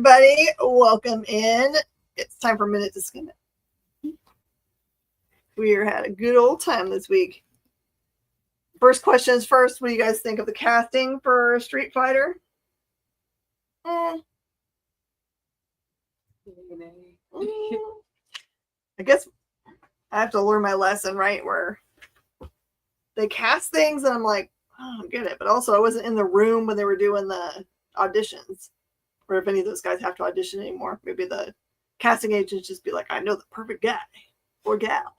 everybody. Welcome in. It's time for a minute to skim it. We had a good old time this week. First question is first. What do you guys think of the casting for Street Fighter? I guess I have to learn my lesson, right? Where they cast things and I'm like, oh, I get it. But also I wasn't in the room when they were doing the auditions. Or if any of those guys have to audition anymore. Maybe the casting agents just be like, I know the perfect guy or gal.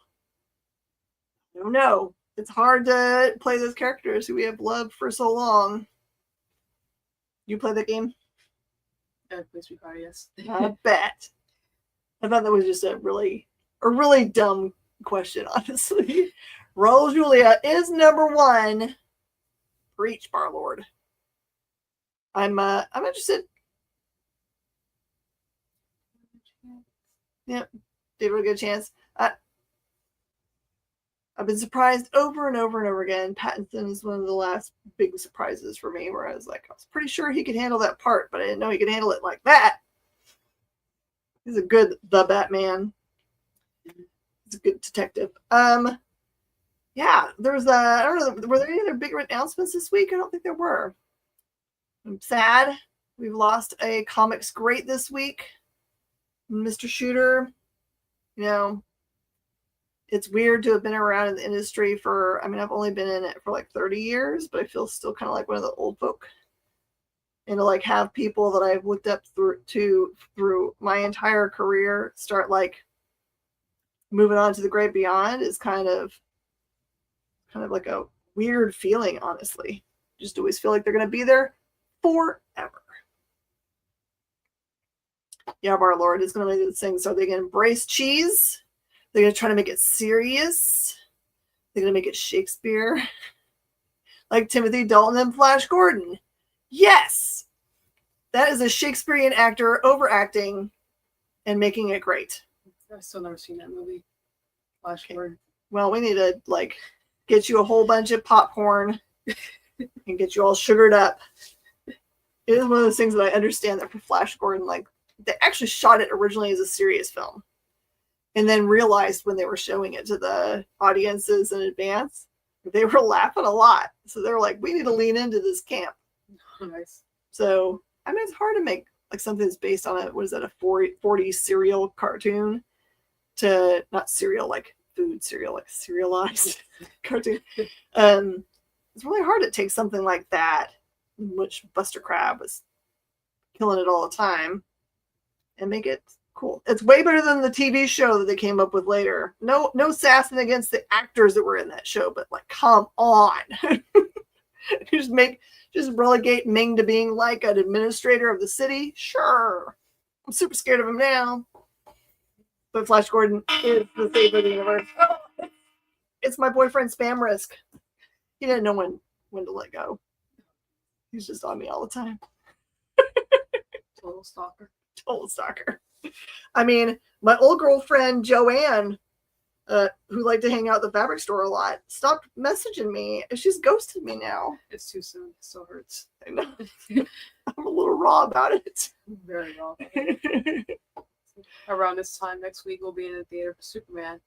I don't know. It's hard to play those characters who we have loved for so long. You play that game? Play Street Fighter, yes. I bet. I thought that was just a really dumb question, honestly. Raul Julia is number one for each Barlord. I'm interested. Yep, gave it a good chance. I've been surprised over and over and over again. Pattinson is one of the last big surprises for me, where I was like, I was pretty sure he could handle that part, but I didn't know he could handle it like that. He's a good Batman. He's a good detective. Yeah, there was I don't know, were there any other big announcements this week? I don't think there were. I'm sad. We've lost a comics great this week. Mr. Shooter, you know, it's weird to have been around in the industry for, I've only been in it for like 30 years, but I feel still kind of like one of the old folk. And to like have people that I've looked up through my entire career start like moving on to the great beyond is kind of like a weird feeling, honestly. Just always feel like they're going to be there forever. Yeah, our Lord is going to make this thing. So are they going to embrace cheese? They're going to try to make it serious. They're going to make it Shakespeare. Like Timothy Dalton and Flash Gordon. Yes! That is a Shakespearean actor overacting and making it great. I've still never seen that movie. Flash Gordon. Well, we need to like get you a whole bunch of popcorn and get you all sugared up. It is one of those things that I understand that for Flash Gordon, like, they actually shot it originally as a serious film and then realized when they were showing it to the audiences in advance, they were laughing a lot. So they were like, we need to lean into this camp. Oh, nice. So, it's hard to make like something that's based on a 40 cereal cartoon to not cereal, like food cereal, like serialized cartoon. It's really hard to take something like that, which Buster Crabbe was killing it all the time, and make it cool. It's way better than the TV show that they came up with later. No sassing against the actors that were in that show, but like, come on. just relegate Ming to being like an administrator of the city. Sure. I'm super scared of him now. But Flash Gordon is the savior of the universe. Oh, it's my boyfriend Spam Risk. He didn't know when to let go. He's just on me all the time. Total stalker. Total stalker. My old girlfriend Joanne, who liked to hang out at the fabric store a lot, stopped messaging me. She's ghosted me now. It's too soon. It still hurts. I know. I'm a little raw about it. Very raw. Around this time next week, we'll be in the theater for Superman.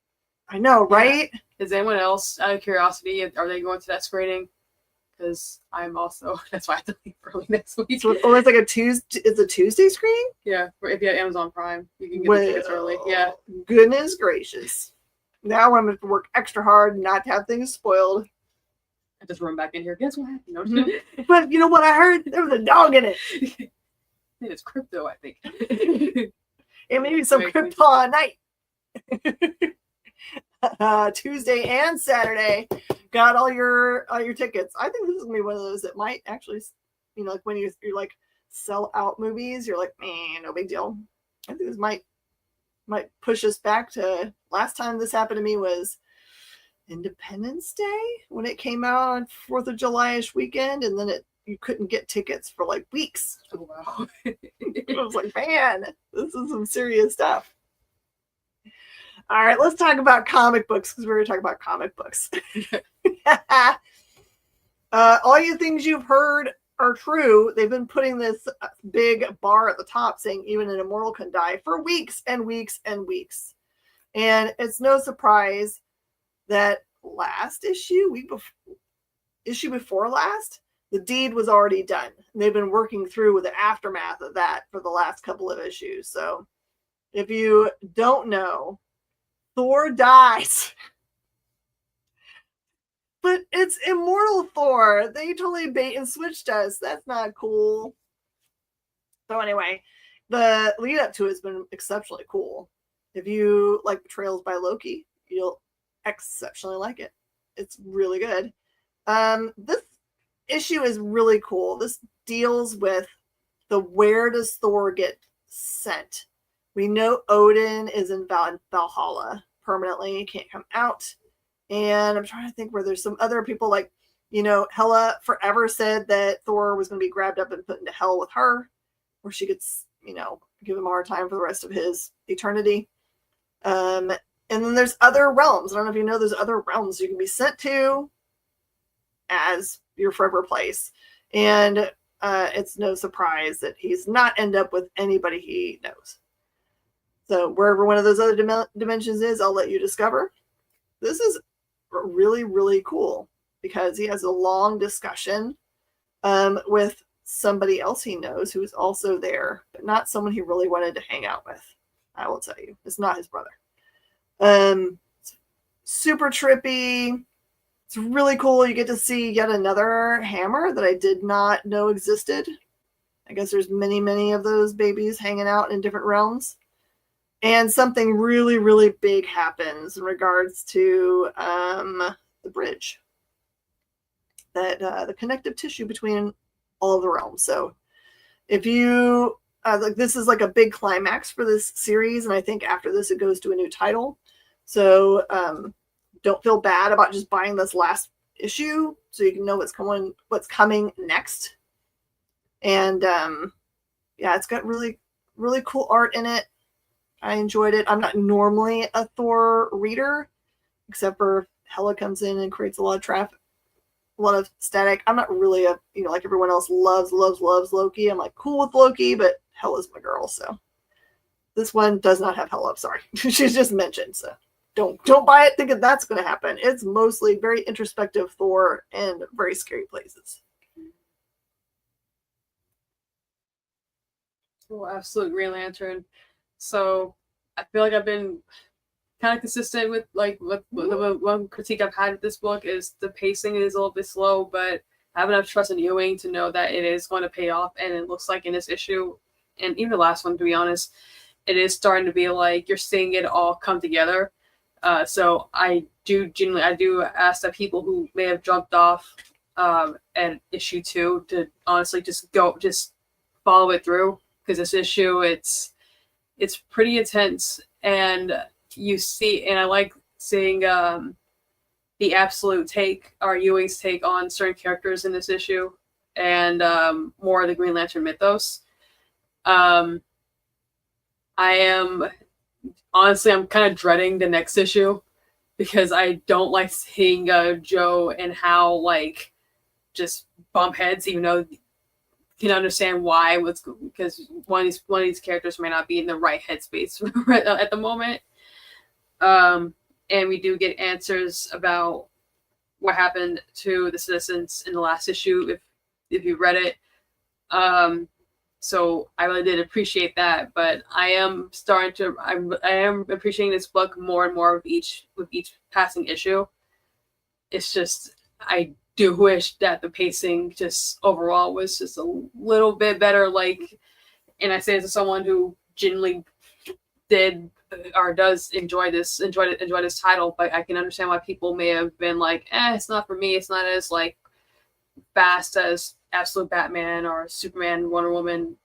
I know, right? Yeah. Is anyone else, out of curiosity, are they going to that screening? Because I'm also, that's why I have to leave early next week. So it's like it's a Tuesday screening? Yeah, if you have Amazon Prime, you can get the tickets early. Yeah. Goodness gracious. Now I'm going to have to work extra hard not to have things spoiled. I just run back in here. Guess what happened? No, but you know what I heard? There was a dog in it. It's crypto, I think. And maybe some kryptonite. Tuesday and Saturday, got all your tickets. I think this is gonna be one of those that might actually, like when you're like sell out movies, you're like, man, no big deal. I think this might push us back to last time this happened to me was Independence Day when it came out on 4th of July-ish weekend, and then you couldn't get tickets for like weeks. Oh wow. I was like, man, this is some serious stuff. All right, let's talk about comic books because we're going to talk about comic books. All you things you've heard are true, they've been putting this big bar at the top saying even an immortal can die for weeks and weeks and weeks. And it's no surprise that last issue, issue before last, the deed was already done. And they've been working through with the aftermath of that for the last couple of issues. So if you don't know, Thor dies. But it's immortal Thor. They totally bait and switched us. That's not cool. So anyway, the lead up to it has been exceptionally cool. If you like Betrayals by Loki, you'll exceptionally like it. It's really good. This issue is really cool. This deals with where does Thor get sent. We know Odin is in Valhalla permanently. He can't come out. And I'm trying to think where there's some other people like, Hela forever said that Thor was going to be grabbed up and put into hell with her, where she could, give him a hard time for the rest of his eternity. And then there's other realms. I don't know if you know, there's other realms you can be sent to as your forever place. And it's no surprise that he's not end up with anybody he knows. So wherever one of those other dimensions is, I'll let you discover. This is really, really cool because he has a long discussion with somebody else he knows who is also there, but not someone he really wanted to hang out with. I will tell you, it's not his brother. It's super trippy. It's really cool. You get to see yet another hammer that I did not know existed. I guess there's many, many of those babies hanging out in different realms. And something really, really big happens in regards to the bridge, that the connective tissue between all of the realms. So if you this is like a big climax for this series, and I think after this it goes to a new title. So don't feel bad about just buying this last issue, so you can know what's coming next. And yeah, it's got really, really cool art in it. I enjoyed it. I'm not normally a Thor reader, except for Hela comes in and creates a lot of traffic, a lot of static. I'm not really like everyone else loves Loki. I'm like cool with Loki, but Hela's my girl. So this one does not have Hela. Sorry. She's just mentioned. So don't buy it thinking that's going to happen. It's mostly very introspective Thor and very scary places. Oh, absolute Green Lantern. So I feel like I've been kind of consistent with the one critique I've had with this book is the pacing is a little bit slow, but I have enough trust in Ewing to know that it is going to pay off. And it looks like in this issue, and even the last one, to be honest, it is starting to be like you're seeing it all come together. So I do ask that people who may have jumped off at issue 2 to honestly just follow it through, because this issue it's pretty intense, and you see, and I like seeing the absolute take, or Ewing's take on certain characters in this issue, and more of the Green Lantern mythos. I'm kind of dreading the next issue because I don't like seeing Joe and Hal just bump heads, even though you can understand why. Because one of these characters may not be in the right headspace at the moment. And we do get answers about what happened to the citizens in the last issue if you read it. So I really did appreciate that, but I am appreciating this book more and more with each passing issue. It's just, I do wish that the pacing just overall was just a little bit better. And I say this as someone who genuinely did or does enjoy this title, but I can understand why people may have been like, it's not for me. It's not as fast as Absolute Batman or Superman, Wonder Woman,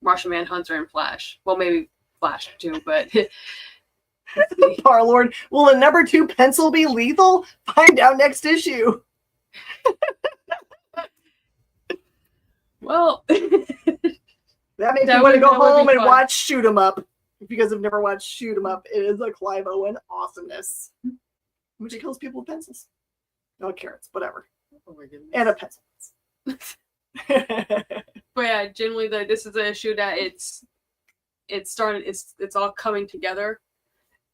Martian Manhunter, and Flash. Well, maybe Flash too, but our Lord, will a number 2 pencil be lethal? Find out next issue. Well, that makes me want to go home and watch Shoot 'em Up. If you guys have never watched Shoot 'em Up, it is a Clive Owen awesomeness. Which he kills people with pencils. No, carrots, whatever. Oh my goodness. And a pencil. But yeah, generally, this is an issue that it's all coming together.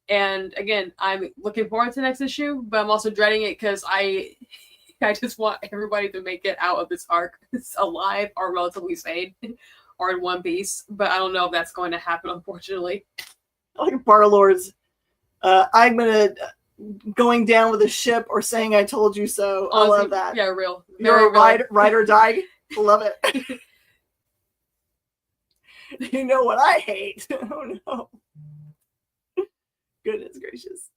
And again, I'm looking forward to the next issue, but I'm also dreading it because I just want everybody to make it out of this arc alive or relatively sane or in one piece. But I don't know if that's going to happen, unfortunately. Like Barlord's, I'm gonna going down with a ship or saying "I told you so." Honestly, I love that. Yeah, real. You're a ride or die. Love it. You know what I hate? Oh no. Goodness gracious.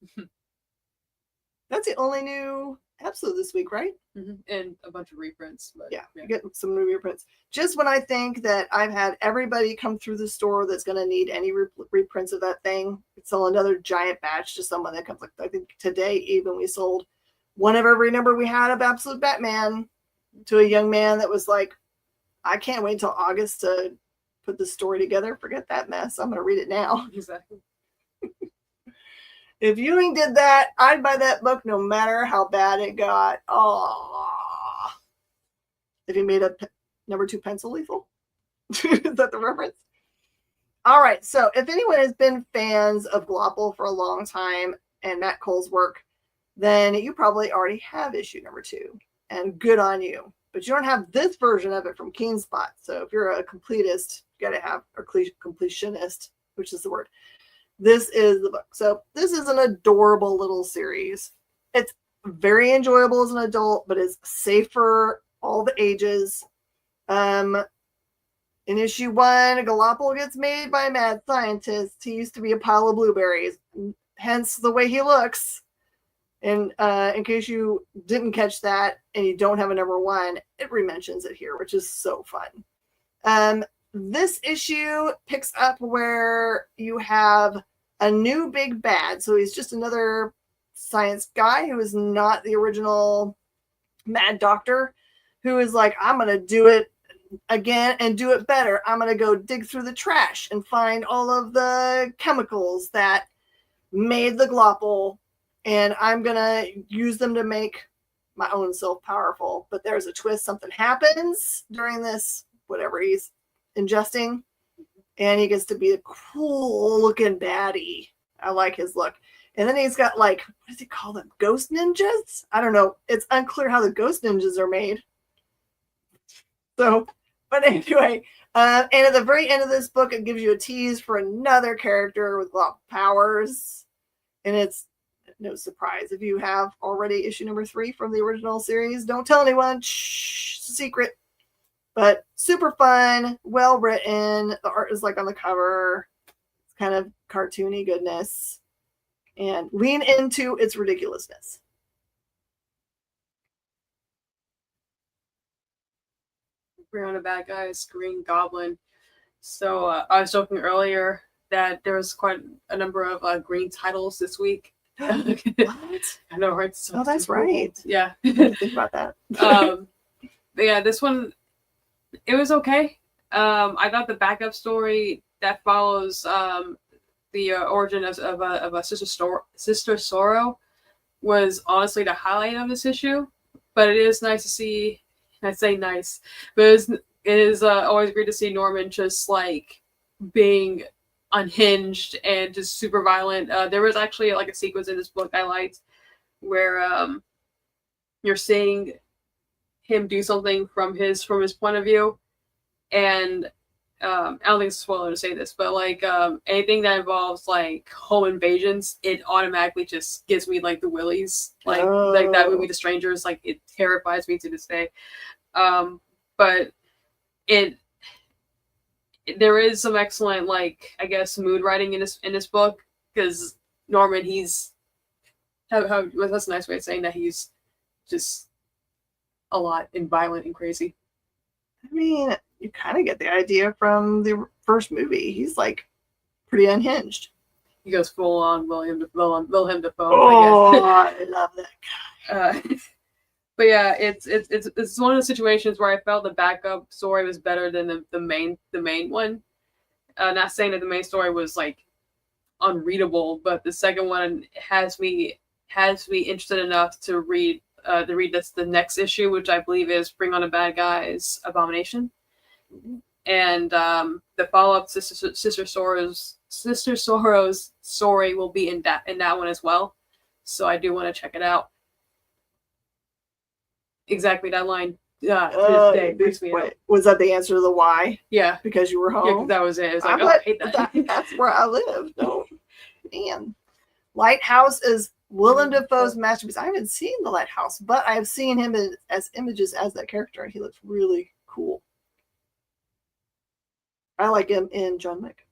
That's the only new episode this week, right? Mm-hmm. And a bunch of reprints. But, yeah, get some new reprints. Just when I think that I've had everybody come through the store that's going to need any reprints of that thing, sell another giant batch to someone that comes. Like I think today even we sold one of every number we had of Absolute Batman to a young man that was like, I can't wait until August to put the story together. Forget that mess. I'm going to read it now. Exactly. If Ewing did that, I'd buy that book no matter how bad it got. Oh, if he made a number 2 pencil lethal. Is that the reference? All right. So if anyone has been fans of Glopple for a long time and Matt Cole's work, then you probably already have issue number 2. And good on you. But you don't have this version of it from Keen Spot. So if you're a completist, you got to have a completionist, which is the word. This is the book. So this is an adorable little series. It's very enjoyable as an adult, but it's safe for all the ages. In issue 1, Galopple gets made by a mad scientist. He used to be a pile of blueberries, hence the way he looks. And in case you didn't catch that and you don't have a number 1, it re-mentions it here, which is so fun. This issue picks up where you have a new big bad. So he's just another science guy who is not the original Mad Doctor, who is like, I'm going to do it again and do it better. I'm going to go dig through the trash and find all of the chemicals that made the Glopple, and I'm going to use them to make my own self powerful. But there's a twist. Something happens during this, whatever he's ingesting, and he gets to be a cool looking baddie. I like his look. And then he's got, like, what does he call them? Ghost ninjas? I don't know. It's unclear how the ghost ninjas are made. So, but anyway, and at the very end of this book, it gives you a tease for another character with a lot of powers. And it's no surprise if you have already issue number 3 from the original series. Don't tell anyone. Shh, it's a secret. But super fun, well written. The art is like on the cover. It's kind of cartoony goodness. And lean into its ridiculousness. We're on a bad guy's Green Goblin. So I was joking earlier that there was quite a number of green titles this week. What? I know, right? So oh, that's right. Yeah. I didn't think about that. But yeah, this one, it was okay. I thought the backup story that follows the origin of a Sister Sorrow was honestly the highlight of this issue. But it is nice to see. I say nice, but it is always great to see Norman just like being unhinged and just super violent. There was actually like a sequence in this book I liked where you're seeing him do something from his point of view, and I don't think it's a spoiler to say this, but like anything that involves like home invasions, it automatically just gives me like the willies, like that movie The Strangers. Like it terrifies me to this day. But there is some excellent, like, I guess, mood writing in this book, because Norman, he's that's a nice way of saying that he's just a lot and violent and crazy. I mean, you kind of get the idea from the first movie. He's like pretty unhinged. He goes full on William Dafoe. Oh, I love that guy. But yeah, it's one of the situations where I felt the backup story was better than the main one. Not saying that the main story was like unreadable, but the second one has me interested enough to read to read the next issue, which I believe is Bring on the Bad Guys Abomination. And the follow-up Sister Sorrow's story will be in that one as well. So I do want to check it out. Exactly that line. Today freaks me out. Was that the answer to the why? Yeah. Because you were home? Yeah, that was it. It was like, I hate that. That's where I live. No. Man. Lighthouse is Willem Dafoe's masterpiece. I haven't seen The Lighthouse, but I've seen him as images as that character, and he looks really cool. I like him in John Wick.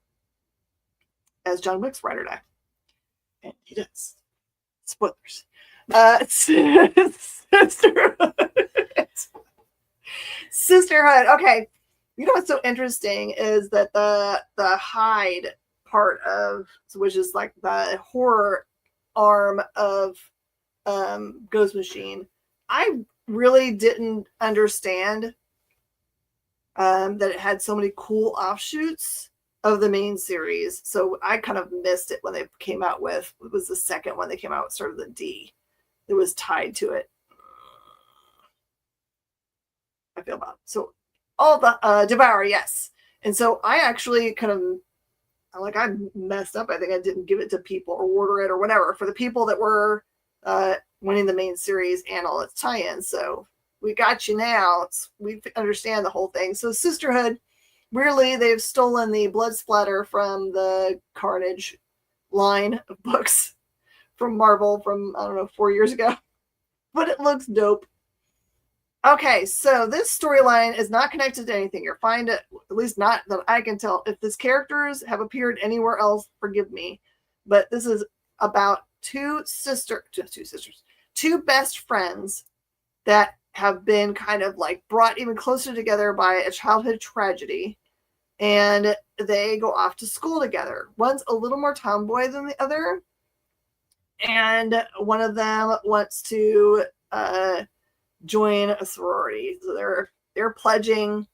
As John Wick's ride or die. And he does. Spoilers. Sisterhood. Okay. You know what's so interesting is that the Hyde part of, which is like the horror arm of Ghost Machine, I really didn't understand that it had so many cool offshoots of the main series. So I kind of missed it when they came out with, it was the second one they came out with, sort of the D. It was tied to it. I feel bad. So all the Devour, yes. And so I actually kind of, like, I messed up. I think I didn't give it to people or order it or whatever for the people that were winning the main series and all its tie-ins. So we got you now. We understand the whole thing. So Sisterhood, weirdly, they've stolen the blood splatter from the Carnage line of books from Marvel from, I don't know, 4 years ago. But it looks dope. Okay, so this storyline is not connected to anything. You'll find it, at least not that I can tell. If these characters have appeared anywhere else, forgive me. But this is about two best friends that have been kind of like brought even closer together by a childhood tragedy. And they go off to school together. One's a little more tomboy than the other. And one of them wants to join a sorority. So they're pledging,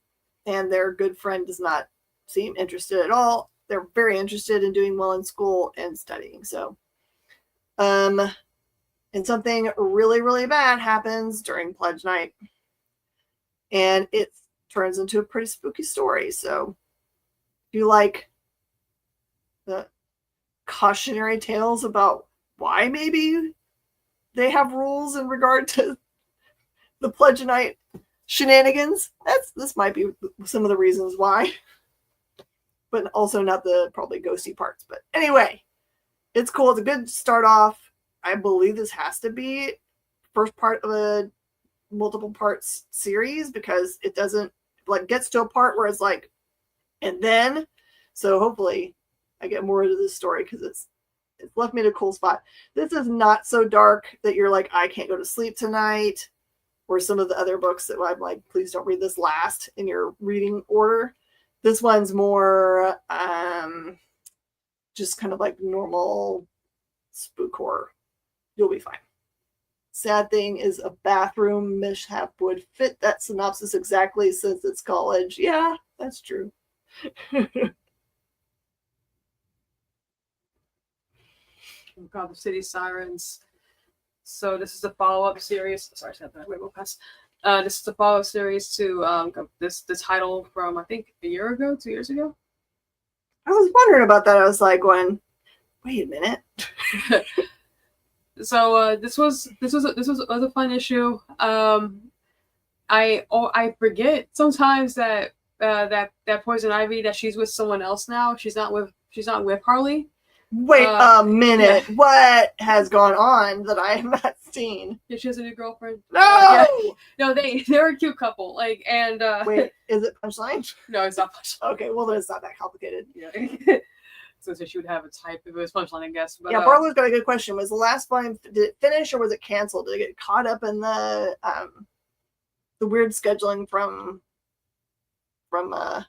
and their good friend does not seem interested at all. They're very interested in doing well in school and studying. So, and something really, really bad happens during pledge night. And it turns into a pretty spooky story. So if you like the cautionary tales about why maybe they have rules in regard to the pledge night shenanigans, this might be some of the reasons why, but also not the probably ghosty parts. But anyway, it's cool. It's a good start off. I believe this has to be first part of a multiple parts series, because it doesn't like gets to a part where it's like, and then, so hopefully I get more into this story, because it's left me in a cool spot. This is not so dark that you're like, I can't go to sleep tonight, or some of the other books that I'm like, please don't read this last in your reading order. This one's more just kind of like normal spook horror. You'll be fine. Sad thing is a bathroom mishap would fit that synopsis exactly, since it's college. Yeah, that's true. God, the City Sirens. So this is the follow-up series. Sorry, I said that. Wait, we'll pass. This is the follow-up series to this title from, I think, 2 years ago. I was wondering about that. I was like, going, wait a minute. So this was a fun issue. I forget sometimes that that Poison Ivy, that she's with someone else now. She's not with Harley. Wait a minute. Yeah. What has gone on that I have not seen? Yeah, she has a new girlfriend. No! No, they're a cute couple. Like, and wait, is it Punchline? No, it's not Punchline. Okay, well then it's not that complicated. Yeah. So she would have a type if it was Punchline, I guess. But, yeah, Barlow's got a good question. Was the last volume, did it finish or was it canceled? Did it get caught up in the weird scheduling from the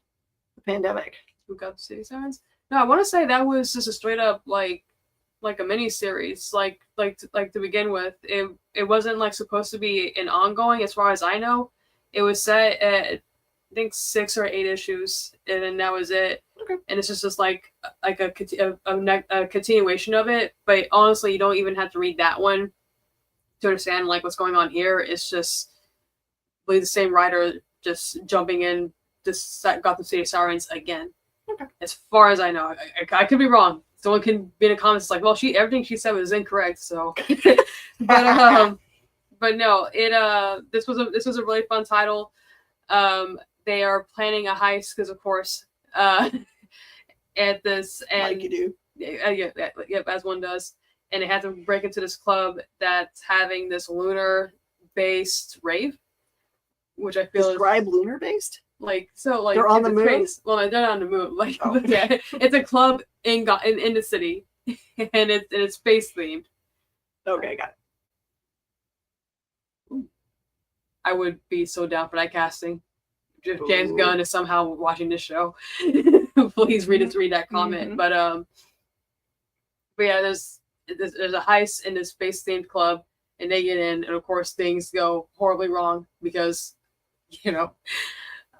pandemic? Who got the City Sirens? No, I want to say that was just a straight up like a mini series, like to begin with. It wasn't like supposed to be an ongoing, as far as I know. It was set at, I think, 6 or 8 issues, and then that was it. Okay. And it's just like a continuation of it. But honestly, you don't even have to read that one to understand like what's going on here. It's just really the same writer just jumping in, just Gotham City Sirens again. Okay. As far as I know, I could be wrong. Someone can be in the comments like, well, everything she said was incorrect. So, but no, this was a really fun title. They are planning a heist because, of course, at this and like you do. Yeah, as one does, and they have to break into this club that's having this lunar-based rave, which I feel describe lunar-based. Like they're on the moon. Space. Well, they're not on the moon. Like yeah, it's a club in the city, and it's space themed. Okay, got it. I would be so down for that casting. If James Gunn is somehow watching this show, please read that comment. Mm-hmm. But yeah, there's a heist in this space themed club, and they get in, and of course things go horribly wrong because,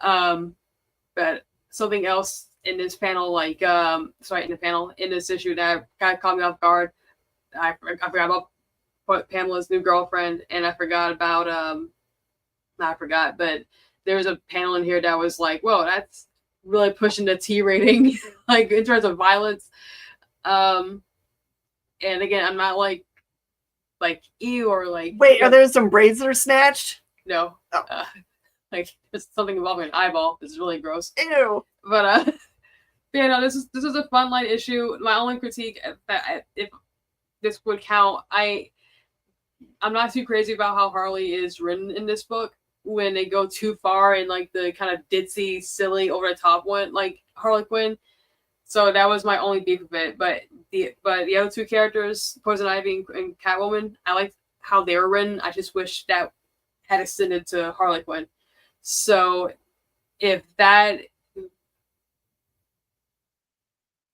but something else in this panel, in this issue that kind of caught me off guard. I forgot about Pamela's new girlfriend, and I forgot about but there's a panel in here that was like, whoa, that's really pushing the T rating, like in terms of violence. And again, I'm not like ew or like. Wait, are there some braids that are snatched? No. Oh. Like there's something involving an eyeball. It's really gross. Ew. But yeah, no, this is a fun light issue. My only critique, if this would count, I'm not too crazy about how Harley is written in this book. When they go too far in like the kind of ditzy, silly, over the top one, like Harley Quinn. So that was my only beef of it. But the other two characters, Poison Ivy and Catwoman, I liked how they were written. I just wish that had extended to Harley Quinn. So if that,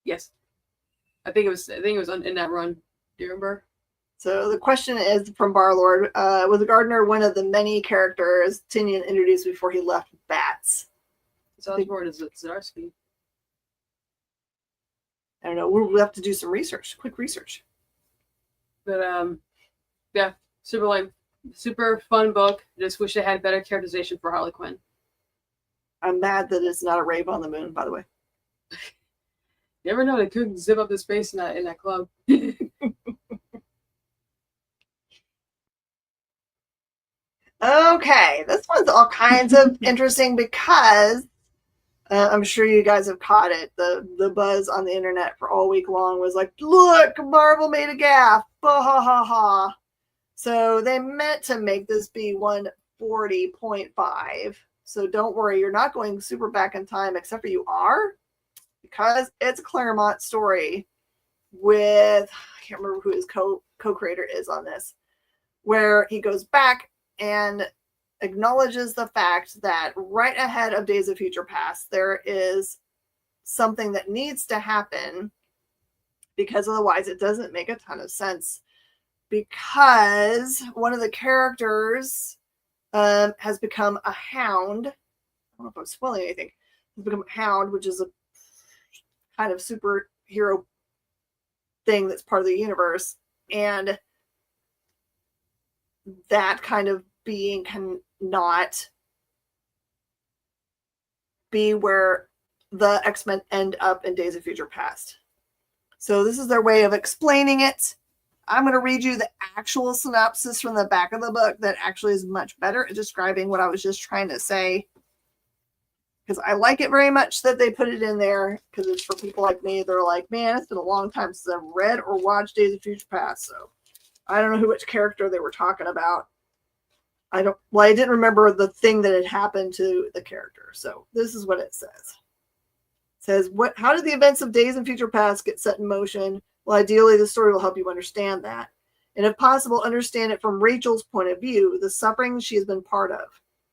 yes, I think it was in that run. Do you remember? So the question is from Barlord. Was Gardner one of the many characters Tynion introduced before he left Bats? Osborn is Zdarsky. I don't know. We'll have to do some research. Quick research. But yeah, super fun book. Just wish they had better characterization for Harley Quinn. I'm mad that it's not a rave on the moon, by the way. You never know, they could zip up the space in that club. Okay, this one's all kinds of interesting because I'm sure you guys have caught it. The buzz on the internet for all week long was like, look, Marvel made a gaffe. Bah, ha, ha, ha. So they meant to make this be 140.5. So don't worry, you're not going super back in time, except for you are, because it's a Claremont story with, I can't remember who his co-creator is on this, where he goes back and acknowledges the fact that right ahead of Days of Future Past, there is something that needs to happen, because otherwise it doesn't make a ton of sense, because one of the characters has become a hound. I don't know if I'm spoiling anything. Has become a hound, which is a kind of superhero thing that's part of the universe, and that kind of being cannot be where the X-Men end up in Days of Future Past. So this is their way of explaining it. I'm going to read you the actual synopsis from the back of the book that actually is much better at describing what I was just trying to say, because I like it very much that they put it in there, because it's for people like me. They're like, man, it's been a long time since I've read or watched Days of Future Past, so I don't know which character they were talking about. I didn't remember the thing that had happened to the character. So this is what it says. It says, how did the events of Days in Future Past get set in motion? Well, ideally, the story will help you understand that. And if possible, understand it from Rachel's point of view, the suffering she has been part of.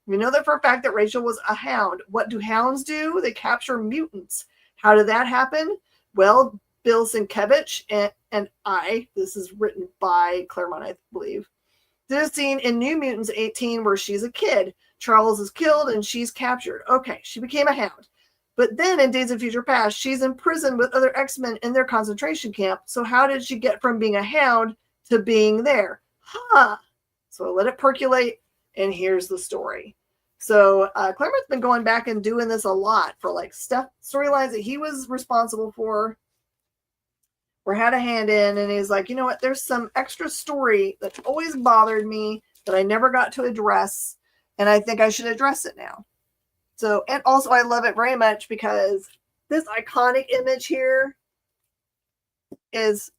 We know that for a fact that Rachel was a hound. What do hounds do? They capture mutants. How did that happen? Well, Bill Sienkiewicz and I, this is written by Claremont, I believe, did a scene in New Mutants 18 where she's a kid. Charles is killed and she's captured. Okay, she became a hound. But then in Days of Future Past, she's in prison with other X-Men in their concentration camp. So how did she get from being a hound to being there? Huh. So I let it percolate, and here's the story. So Claremont's been going back and doing this a lot for like storylines that he was responsible for or had a hand in, and he's like, you know what, there's some extra story that always bothered me that I never got to address, and I think I should address it now. So, and also I love it very much because this iconic image here is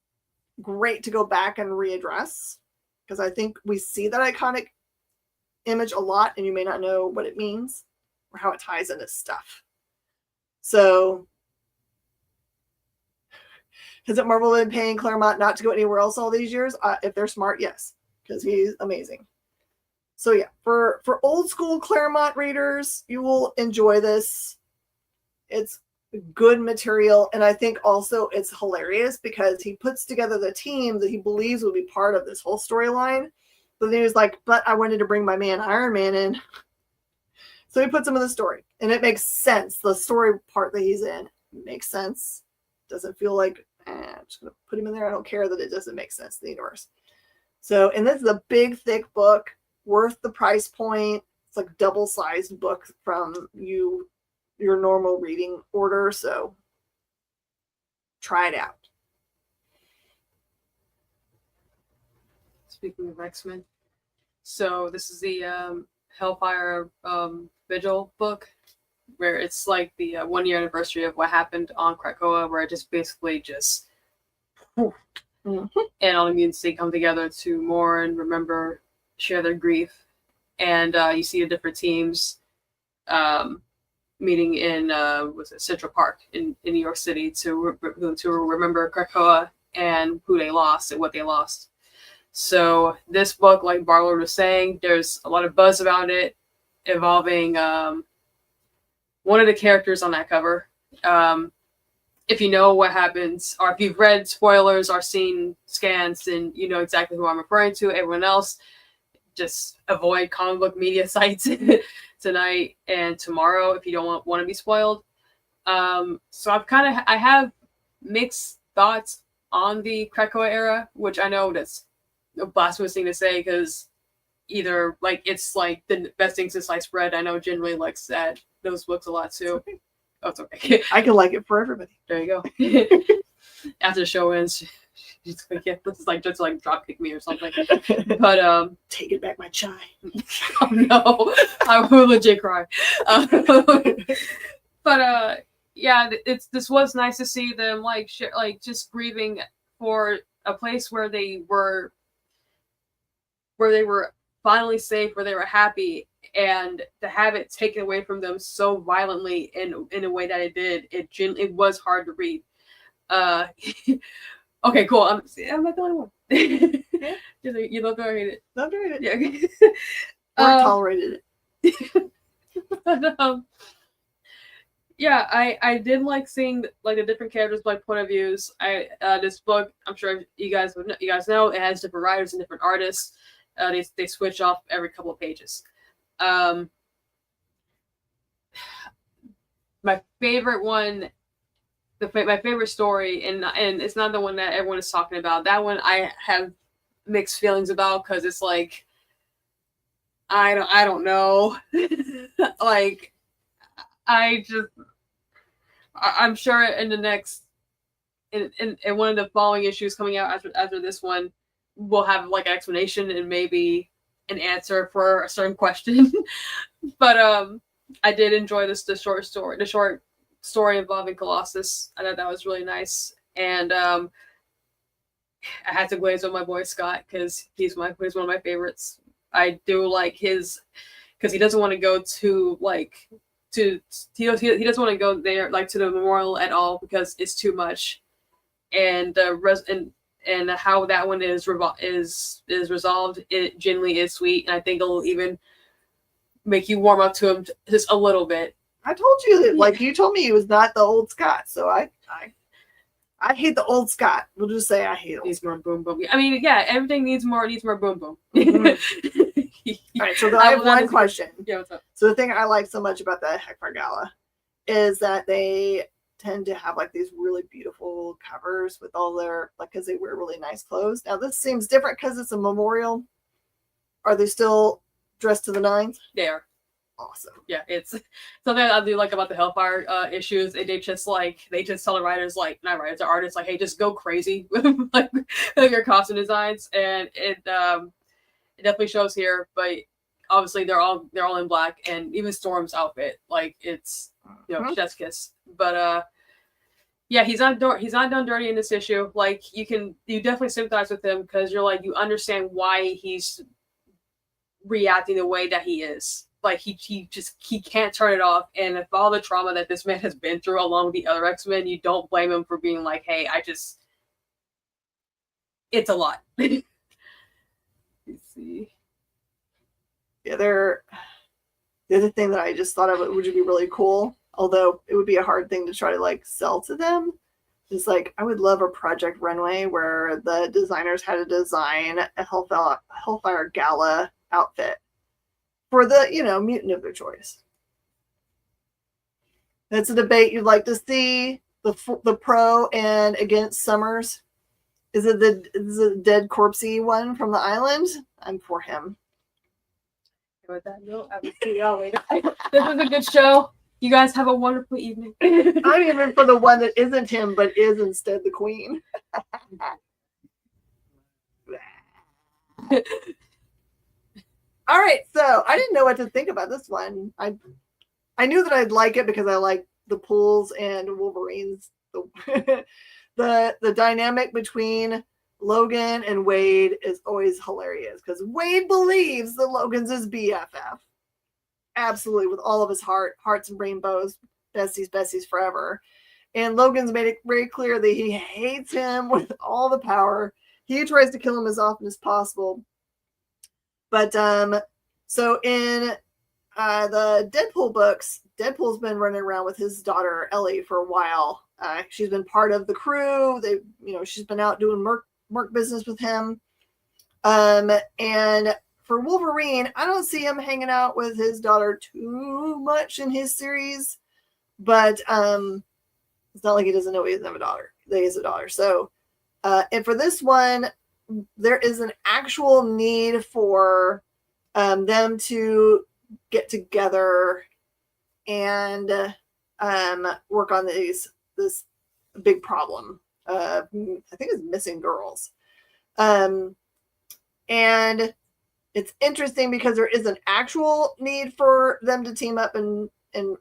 great to go back and readdress, because I think we see that iconic image a lot and you may not know what it means or how it ties into stuff. So has it Marvel been paying Claremont not to go anywhere else all these years? If they're smart, yes, because he's amazing. So yeah, for old school Claremont readers, you will enjoy this. It's good material, and I think also it's hilarious because he puts together the team that he believes will be part of this whole storyline. But then he was like, but I wanted to bring my man Iron Man in. So he puts him in the story, and it makes sense. The story part that he's in makes sense. Doesn't feel like, I'm just going to put him in there. I don't care that it doesn't make sense in the universe. So, and this is a big, thick book, worth the price point. It's like double-sized book from your normal reading order. So try it out. Speaking of X-Men, so this is the Hellfire Vigil book, where it's like the 1 year anniversary of what happened on Krakoa, where it just basically just and all the mutants, they come together to mourn, remember, share their grief, and you see the different teams meeting in Central Park in New York City to remember Krakoa and who they lost and what they lost. So this book, like Barlow was saying, there's a lot of buzz about it, involving one of the characters on that cover. If you know what happens, or if you've read spoilers or seen scans, then you know exactly who I'm referring to. Everyone else, just avoid comic book media sites tonight and tomorrow if you don't want to be spoiled. So I have mixed thoughts on the Krakoa era, which I know that's a blasphemous thing to say, because either like it's like the best thing since sliced bread. I know Jen really likes those books a lot too. Okay. Oh, it's okay. I can like it for everybody. There you go. After the show ends, she's like, yeah, let's like just like drop kick me or something. But take it back, my chai. Oh no, I will legit cry. But yeah, this was nice to see them like just grieving for a place where they were finally safe, where they were happy, and to have it taken away from them so violently in a way that it did, it was hard to read. Okay, cool. I'm not the only one. Yeah. You love to read it. Love to read it. Yeah. Okay. Or tolerated it. But, yeah, I did like seeing like the different characters' like point of views. This book, I'm sure you guys know, it has different writers and different artists. They switch off every couple of pages. My favorite one, my favorite story, and it's not the one that everyone is talking about. That one I have mixed feelings about, because it's like I don't know. Like I'm sure in the next in one of the following issues coming out after this one, we'll have like an explanation and maybe an answer for a certain question. But I did enjoy the short story involving Colossus. I thought that was really nice, and I had to glaze with my boy Scott, because he's one of my favorites. I do like his, because he doesn't want to go to he doesn't want to go there like to the memorial at all, because it's too much, and and how that one is resolved, it genuinely is sweet, and I think it'll even make you warm up to him just a little bit. I told you that, like, you told me he was not the old Scott, so I hate the old Scott. We'll just say I hate it. Needs more boom boom. I mean, yeah, everything needs more boom boom. Mm-hmm. All right, so I have one question. Yeah, what's up? So the thing I like so much about the Hellfire Gala is that they tend to have like these really beautiful covers with all their, like, because they wear really nice clothes. Now this seems different because it's a memorial, are they still dressed to the nines? They are. Awesome. Yeah, it's something I do like about the Hellfire issues. They just tell the writers, like, not writers, the artists, like, hey, just go crazy with like with your costume designs, and it definitely shows here. But obviously they're all in black, and even Storm's outfit, like, it's, you know, chef's kiss. But yeah, he's not done dirty in this issue. Like, you definitely sympathize with him, because you're like, you understand why he's reacting the way that he is. Like, he can't turn it off, and if all the trauma that this man has been through along with the other X-Men, you don't blame him for being like, hey, it's a lot. Let's see. Yeah, the other thing that I just thought of would be really cool, although it would be a hard thing to try to like sell to them, is like, I would love a Project Runway where the designers had to design a Hellfire Gala outfit for the, you know, mutant of their choice. That's a debate you'd like to see, the pro and against Summers. Is it the dead corpsey one from the island? I'm for him. With that note, I will see y'all later. This was a good show. You guys have a wonderful evening. I'm even for the one that isn't him, but is instead the queen. All right, so I didn't know what to think about this one. I knew that I'd like it because I like the Pools and Wolverines. The dynamic between Logan and Wade is always hilarious, because Wade believes that Logan's his BFF. Absolutely, with all of his hearts and rainbows, besties forever. And Logan's made it very clear that he hates him with all the power. He tries to kill him as often as possible. But so in the Deadpool books, Deadpool's been running around with his daughter Ellie for a while. She's been part of the crew. She's been out doing merc business with him. And for Wolverine, I don't see him hanging out with his daughter too much in his series, but it's not like he doesn't know he doesn't have a daughter. That he has a daughter. So, and for this one, there is an actual need for them to get together and work on this big problem. I think it's missing girls. And it's interesting because there is an actual need for them to team up and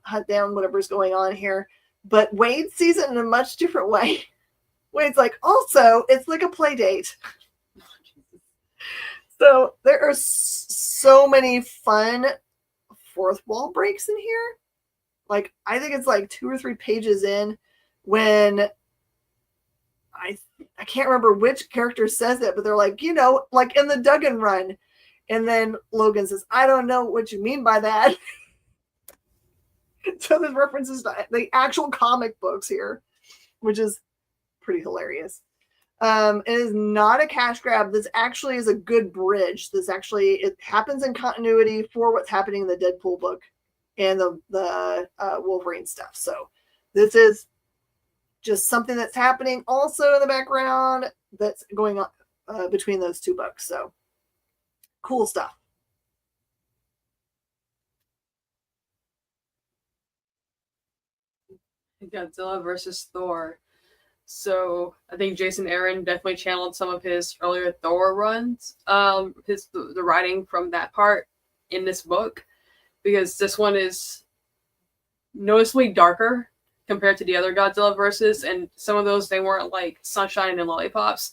hunt down whatever's going on here. But Wade sees it in a much different way. Wade's like, also, it's like a play date. So there are so many fun fourth wall breaks in here. Like, I think it's like 2 or 3 pages in when I can't remember which character says it, but they're like, like in the Duggan run. And then Logan says, I don't know what you mean by that. So there's references to the actual comic books here, which is pretty hilarious. It is not a cash grab. This actually is a good bridge. It happens in continuity for what's happening in the Deadpool book and the Wolverine stuff. So this is just something that's happening also in the background that's going on between those 2 books. So cool stuff. Godzilla versus Thor. So I think Jason Aaron definitely channeled some of his earlier Thor runs, the writing from that part in this book, because this one is noticeably darker compared to the other Godzilla verses, and some of those, they weren't like sunshine and lollipops.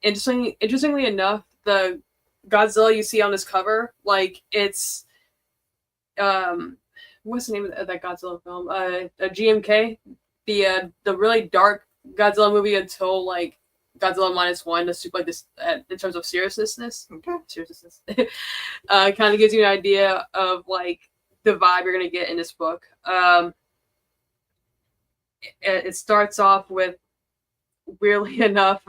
Interestingly enough, the Godzilla you see on this cover, like, it's what's the name of that Godzilla film? GMK, the really dark Godzilla movie until like Godzilla -1, the super, like this in terms of seriousness. Okay. Seriousness. Kind of gives you an idea of like the vibe you're gonna get in this book. It starts off with, weirdly enough,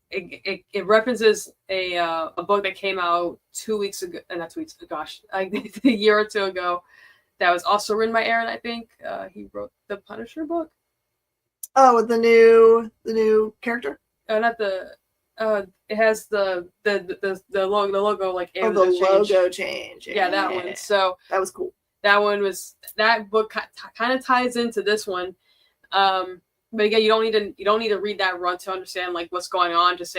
it references a book that came out 2 weeks ago, not 2 weeks, gosh, like a year or 2 ago, that was also written by Aaron, I think. He wrote the Punisher book. Oh, with the new character? Not the It has the logo like it Oh, was the a change. logo change. Yeah, that one. So that was cool. That book kind of ties into this one. But again, you don't need to read that run to understand like what's going on. Just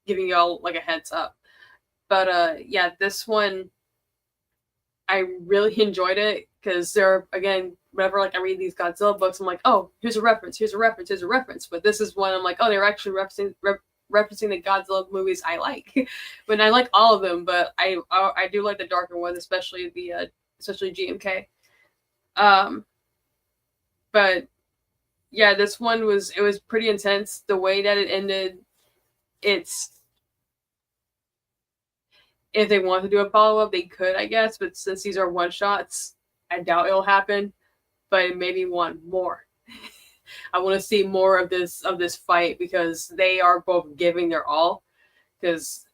giving y'all like a heads up. But yeah, this one I really enjoyed it because whenever like I read these Godzilla books, I'm like, oh, here's a reference. But this is one I'm like, oh, they're actually referencing the Godzilla movies I like. But I like all of them, but I do like the darker ones, especially GMK. But yeah, this one was pretty intense. The way that it ended, if they want to do a follow-up, they could, I guess, but since these are one-shots, I doubt it'll happen, but maybe one more. I want to see more of this fight because they are both giving their all, because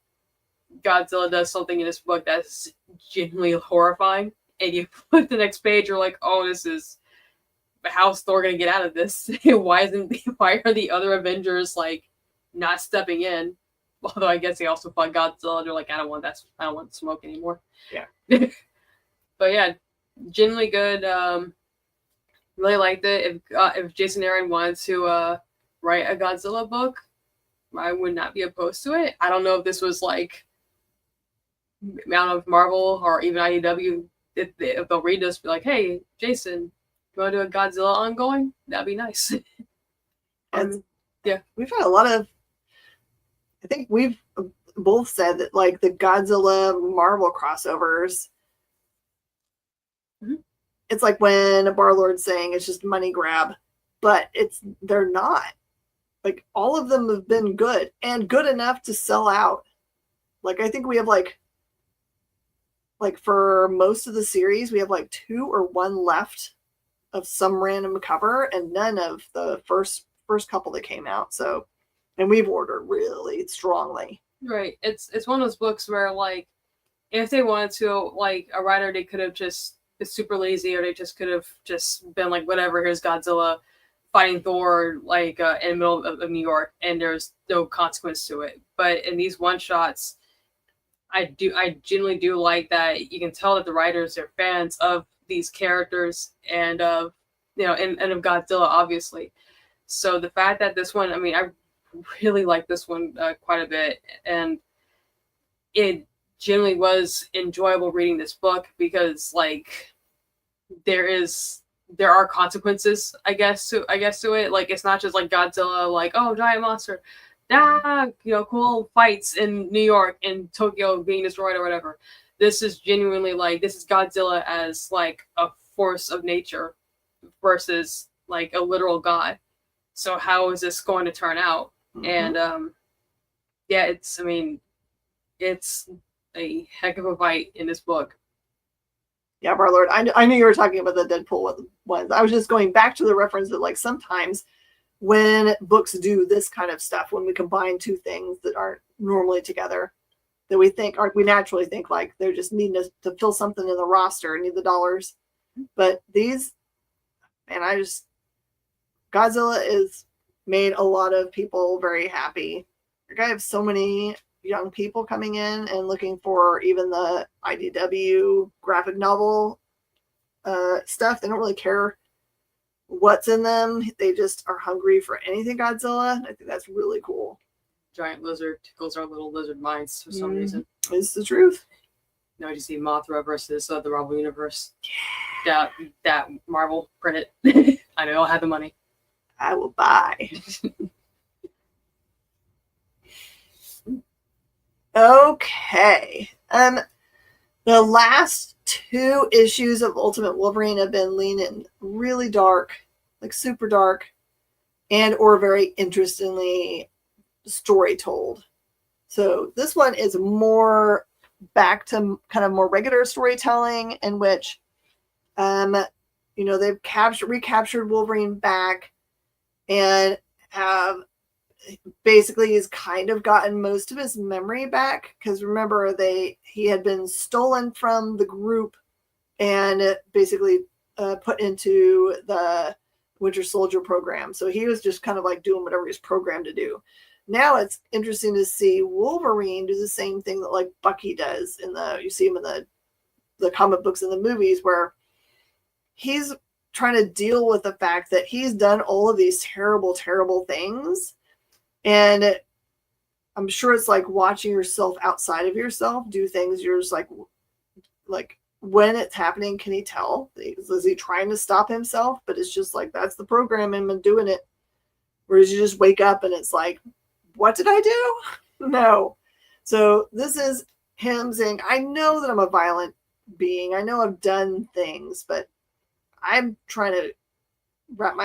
Godzilla does something in this book that's genuinely horrifying, and you flip the next page, you're like, oh, this is... how's Thor gonna get out of this? Why are the other Avengers like not stepping in? Although I guess they also fought Godzilla. They're like, I don't want smoke anymore. Yeah. But yeah, genuinely good. Really liked it. If Jason Aaron wanted to write a Godzilla book, I would not be opposed to it. I don't know if this was like, I don't know if Marvel or even IDW, if they'll read this, be like, hey, Jason, you want to do a Godzilla ongoing? That'd be nice. Yeah. We've had a lot of... I think we've both said that, like, the Godzilla Marvel crossovers, it's like when a Bar-Lord's saying it's just money grab, but they're not. Like, all of them have been good and good enough to sell out. Like, I think we have like for most of the series, we have like 2 or 1 left of some random cover, and none of the first couple that came out. So, and we've ordered really strongly. Right. It's one of those books where, like, if they wanted to, like, a writer, they could have just been super lazy, or they just could have just been like, whatever, here's Godzilla fighting Thor, like, in the middle of New York, and there's no consequence to it. But in these one-shots, I genuinely do like that you can tell that the writers are fans of these characters and of, and of Godzilla, obviously. So the fact that this one, I mean, I really like this one quite a bit, and it genuinely was enjoyable reading this book because, like, there are consequences, I guess to it. Like, it's not just like Godzilla, like, oh, giant monster, cool fights in New York and Tokyo being destroyed or whatever. This is genuinely like, this is Godzilla as like a force of nature versus like a literal god. So how is this going to turn out? And yeah, it's a heck of a fight in this book. Yeah, Bar-Lord, I knew you were talking about the Deadpool ones. I was just going back to the reference that, like, sometimes when books do this kind of stuff, when we combine 2 things that aren't normally together, that we naturally think like they're just needing to fill something in the roster, need the dollars. But these, man, Godzilla is made a lot of people very happy. I have so many young people coming in and looking for even the IDW graphic novel stuff. They don't really care what's in them. They just are hungry for anything Godzilla. I think that's really cool. Giant lizard tickles our little lizard minds for some reason. It's the truth. Now you see Mothra versus the Marvel Universe. Yeah. That Marvel print it. I know I'll have the money. I will buy. Okay. The last 2 issues of Ultimate Wolverine have been leaning really dark, like super dark, and or very interestingly story told. So this one is more back to kind of more regular storytelling, in which they've recaptured Wolverine back and have basically he's kind of gotten most of his memory back, because remember he had been stolen from the group and basically put into the Winter Soldier program. So he was just kind of like doing whatever he was programmed to do. Now it's interesting to see Wolverine do the same thing that like Bucky does you see him in the comic books and the movies, where he's trying to deal with the fact that he's done all of these terrible, terrible things. And I'm sure it's like watching yourself outside of yourself do things. You're just like when it's happening, can he tell? Is he trying to stop himself? But it's just like, that's the program and doing it. Whereas you just wake up and it's like, what did I do? No. So this is him saying, I know that I'm a violent being. I know I've done things, but I'm trying to wrap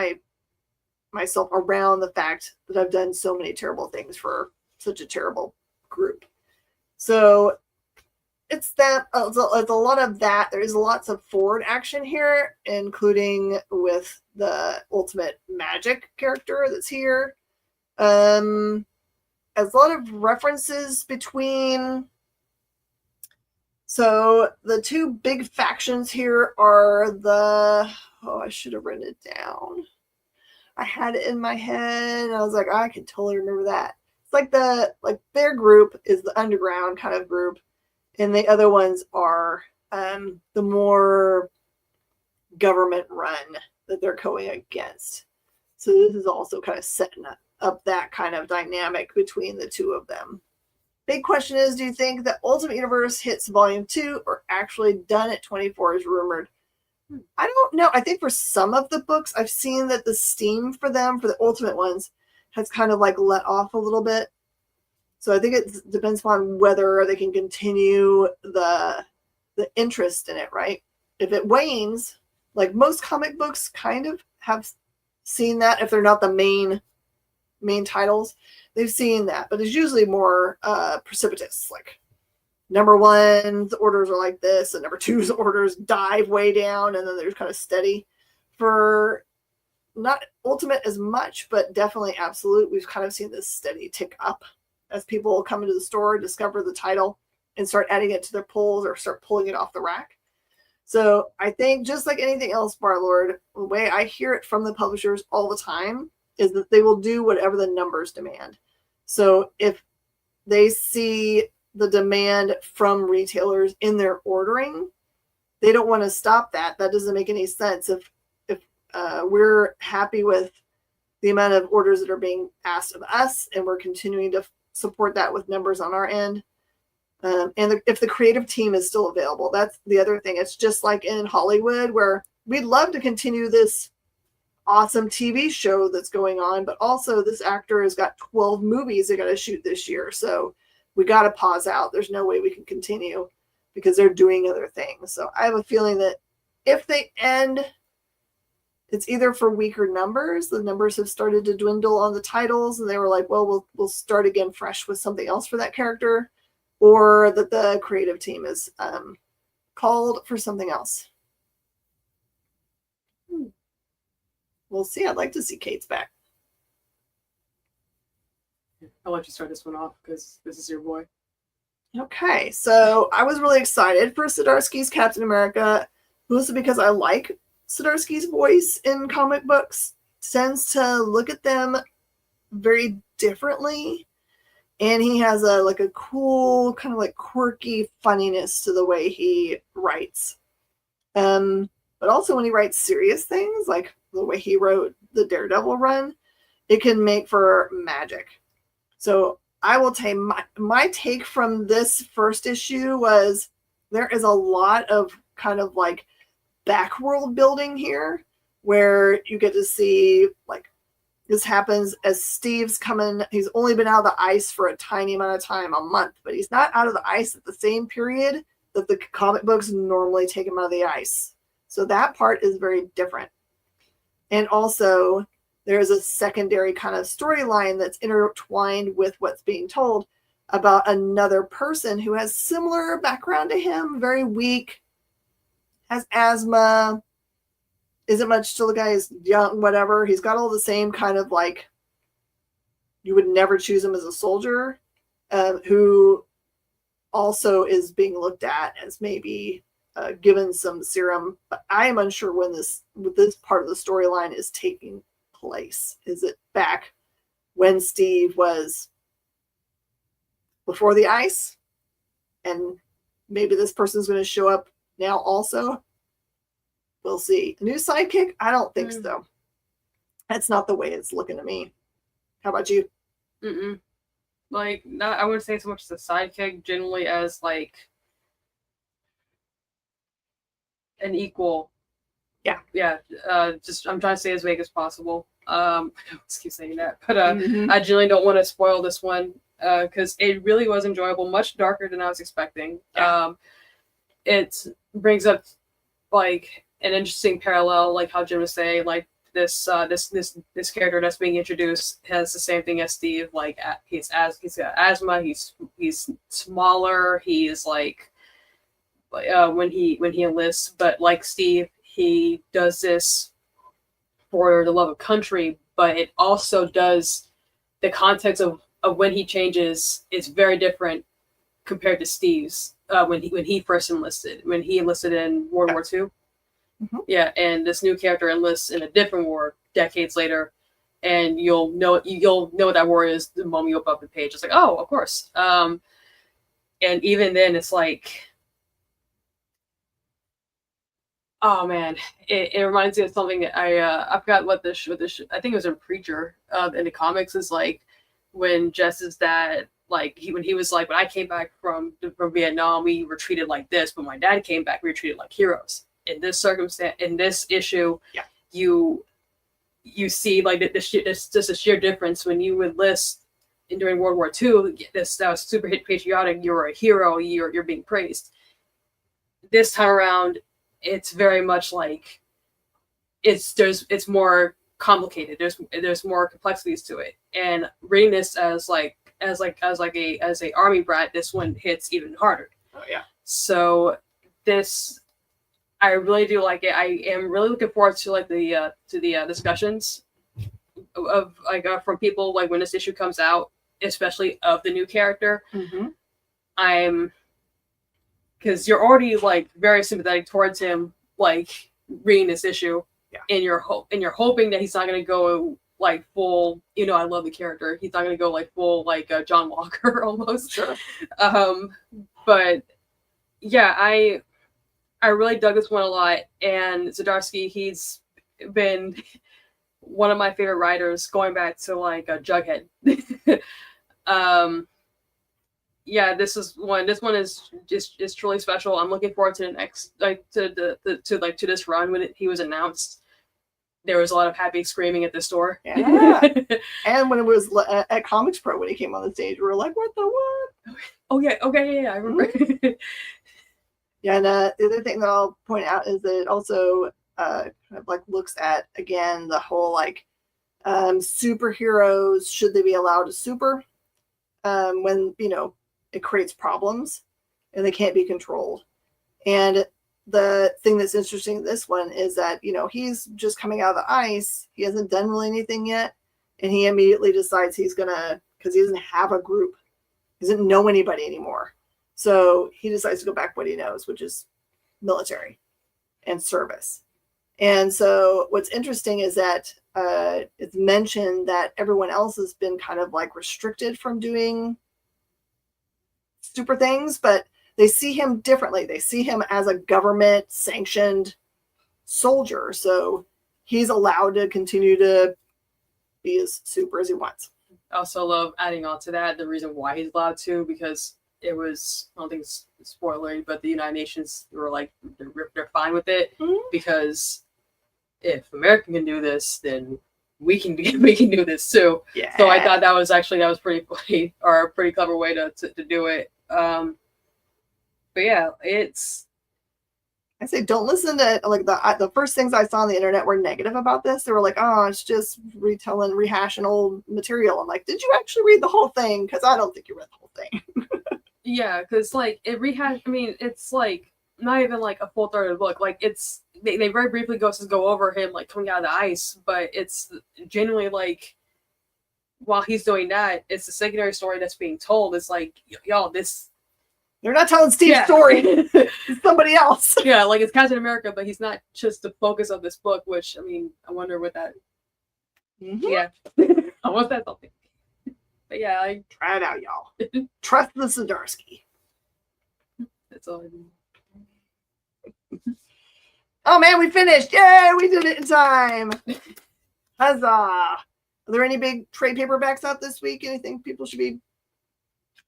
myself around the fact that I've done so many terrible things for such a terrible group. So it's a lot of that. There's lots of forward action here, including with the Ultimate Magic character that's here. As a lot of references between. So the two big factions here are I should have written it down. I had it in my head and I was like, I can totally remember that. It's like their group is the underground kind of group, and the other ones are the more government run that they're going against. So this is also kind of setting up that kind of dynamic between the two of them. Big question is, do you think that Ultimate Universe hits Volume 2 or actually done at 24 is rumored? I don't know. I think for some of the books, I've seen that the steam for them, for the Ultimate ones, has kind of like let off a little bit. So I think it depends upon whether they can continue the interest in it, right? If it wanes, like most comic books kind of have seen that, if they're not the main titles, they've seen that, but it's usually more precipitous. Like number one's orders are like this, and number two's orders dive way down, and then they're kind of steady. For not Ultimate as much, but definitely Absolute, we've kind of seen this steady tick up as people come into the store, discover the title, and start adding it to their pulls or start pulling it off the rack. So I think just like anything else, Barlord, the way I hear it from the publishers all the time is that they will do whatever the numbers demand. So if they see the demand from retailers in their ordering, they don't want to stop that. That doesn't make any sense. If we're happy with the amount of orders that are being asked of us, and we're continuing to support that with numbers on our end, if the creative team is still available, that's the other thing. It's just like in Hollywood, where we'd love to continue this awesome TV show that's going on, but also this actor has got 12 movies they got to shoot this year, so we got to pause out. There's no way we can continue because they're doing other things. So I have a feeling that if they end, it's either for weaker numbers. The numbers have started to dwindle on the titles, and they were like, well, we'll start again fresh with something else for that character, or that the creative team is called for something else. We'll see. I'd like to see Kate's back. I'll let you start this one off because this is your boy. Okay, so I was really excited for Zdarsky's Captain America, mostly because I like Zdarsky's voice in comic books. Tends to look at them very differently, and he has a cool kind of like quirky funniness to the way he writes. But also when he writes serious things, like the way he wrote the Daredevil run, it can make for magic. So I will tell you, my take from this first issue was there is a lot of kind of like back world building here, where you get to see like this happens as Steve's coming. He's only been out of the ice for a tiny amount of time, a month, but he's not out of the ice at the same period that the comic books normally take him out of the ice. So that part is very different. And also there's a secondary kind of storyline that's intertwined with what's being told about another person who has similar background to him, very weak, has asthma, isn't much till the guy is young, whatever. He's got all the same kind of like, you would never choose him as a soldier, who also is being looked at as maybe given some serum. But I am unsure when this part of the storyline is taking place. Is it back when Steve was before the ice, and maybe this person's going to show up now also. We'll see. A new sidekick? I don't think so. That's not the way it's looking to me. How about you? Like, not, I wouldn't say so much as a sidekick, generally as like an equal. Yeah. Just I'm trying to stay as vague as possible. I just keep saying that, but I generally don't want to spoil this one because it really was enjoyable, much darker than I was expecting. It brings up like an interesting parallel, like how Jim was saying, like this character that's being introduced has the same thing as Steve. Like he's got asthma. He's smaller. He's like when he enlists, but like Steve, he does this for the love of country. But it also does the context of when he changes is very different compared to Steve's when he first enlisted. When he enlisted in World War II. Yeah, and this new character enlists in a different war decades later, and you'll know what that war is the moment you open up the page. It's like, oh, of course. And even then, it's like, oh man, it reminds me of something that I forgot what this I think it was in Preacher in the comics is like when Jess's dad, like when he was like, when I came back from Vietnam, we were treated like this, but my dad came back, we were treated like heroes. In this circumstance, in this issue, you see like this just a sheer difference when you enlist during World War II. That was super patriotic. You're a hero. You're being praised. This time around, it's very much like it's more complicated. There's more complexities to it. And reading this as a army brat, this one hits even harder. Oh yeah. So this. I really do like it. I am really looking forward to like the discussions of like from people like when this issue comes out, especially of the new character. I'm because you're already like very sympathetic towards him, like reading this issue, and you're hoping that he's not gonna go like full. I love the character. He's not gonna go like full like John Walker almost. Sure. But yeah, I really dug this one a lot, and Zdarsky, he's been one of my favorite writers going back to like Jughead. This one is truly special. I'm looking forward to the next to this run when he was announced. There was a lot of happy screaming at the store. Yeah. And when it was at Comics Pro when he came on the stage, we were like, what the what? Oh yeah, okay, yeah, I remember. Yeah, and the other thing that I'll point out is that it also kind of like looks at again the whole like superheroes, should they be allowed to super when it creates problems and they can't be controlled. And the thing that's interesting in this one is that he's just coming out of the ice, he hasn't done really anything yet, and he immediately decides he's gonna, because he doesn't have a group, he doesn't know anybody anymore. So he decides to go back what he knows, which is military and service. And so what's interesting is that it's mentioned that everyone else has been kind of like restricted from doing super things, but they see him differently. They see him as a government sanctioned soldier. So he's allowed to continue to be as super as he wants. I also love adding on to that the reason why he's allowed to, because it was, I don't think it's spoilery, but the United Nations were like, they're fine with it because if America can do this, then we can do this too. Yeah. So I thought that was pretty funny, or a pretty clever way to do it. But yeah, I say don't listen to like the first things I saw on the internet were negative about this. They were like, oh, it's just rehashing old material. I'm like, did you actually read the whole thing? Because I don't think you read the whole thing. Yeah, because like it's like not even like a full third of the book. Like they very briefly go over him like coming out of the ice, but it's genuinely like while he's doing that, it's the secondary story that's being told. It's like, y'all, they're not telling Steve's story. It's somebody else. Yeah, like it's Captain America, but he's not just the focus of this book, which I mean, I wonder what that. Yeah. I want that something. But yeah, I Try it out, y'all. Trust the Zdarsky. that's all I do. Oh man, we finished! Yay, we did it in time! Huzzah! Are there any big trade paperbacks out this week? Anything people should be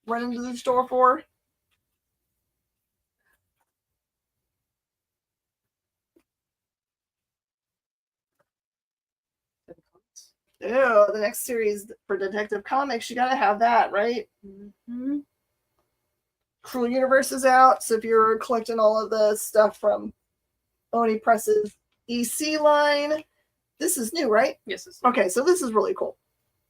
running to the store for? Oh, the next series for Detective Comics, you gotta have that, right? Mm-hmm. Cruel Universe is out, so if you're collecting all of the stuff from Oni Press's EC line, this is new, right? Yes. It's Okay, so this is really cool.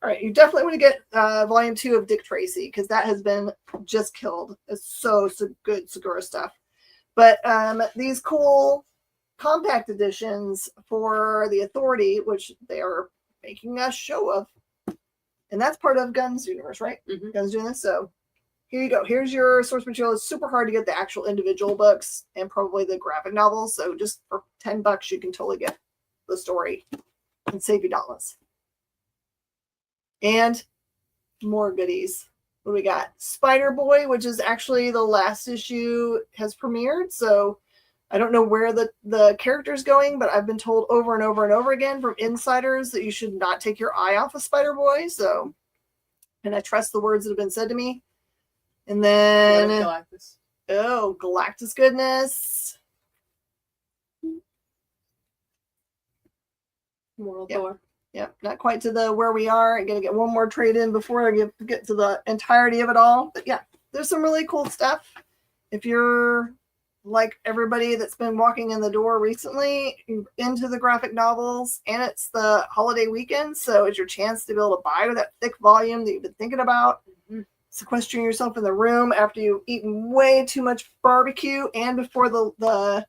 All right, you definitely want to get volume 2 of Dick Tracy because that has been just killed. It's so good Segura stuff. But these cool compact editions for the Authority, which they are making a show of, and that's part of Guns Universe, right? Mm-hmm. Guns doing this, so here you go. Here's your source material. It's super hard to get the actual individual books and probably the graphic novels. So just for $10, you can totally get the story and save you dollars. And more goodies. What do we got? Spider Boy, which is actually the last issue, has premiered. So I don't know where the character's going, but I've been told over and over and over again from insiders that you should not take your eye off of Spider Boy. So, and I trust the words that have been said to me. And then Galactus. Oh, Galactus goodness. Mortal Yep. Thor. Yep, not quite to the where we are. I'm gonna get one more trade in before I get to the entirety of it all. But yeah, there's some really cool stuff. If you're like everybody that's been walking in the door recently into the graphic novels, and it's the holiday weekend, so it's your chance to be able to buy that thick volume that you've been thinking about. Mm-hmm. Sequestering yourself in the room after you've eaten way too much barbecue and before the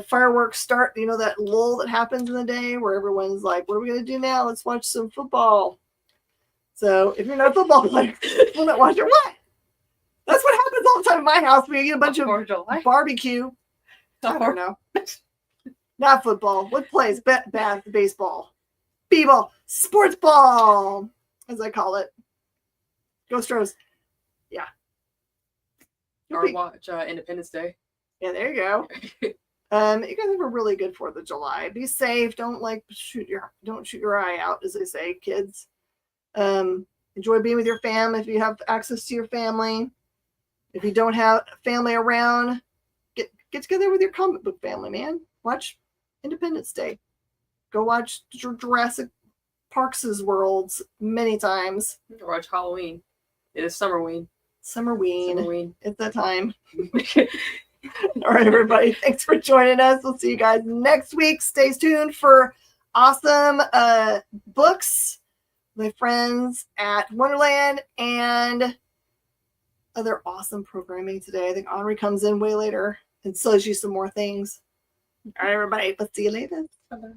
fireworks start, you know, that lull that happens in the day where everyone's like, what are we going to do now? Let's watch some football. So if you're not a football player, we'll not watch it. What? That's what happens all the time in my house. We get a bunch of barbecue. I don't know. Not football. What plays? Baseball. B-ball. Sports ball, as I call it. Go Stros. Yeah. Or watch Independence Day. Yeah, there you go. You guys have a really good 4th of July. Be safe. Don't shoot your eye out, as they say, kids. Enjoy being with your fam if you have access to your family. If you don't have family around, get together with your comic book family, man. Watch Independence Day. Go watch Jurassic Parks' Worlds many times. Or watch Halloween. It is Summerween. Summerween. It's that time. All right, everybody. Thanks for joining us. We'll see you guys next week. Stay tuned for awesome books. My friends at Wonderland and other awesome programming today. I think Henri comes in way later and sells you some more things. All right, everybody. Let's see you later. Bye-bye.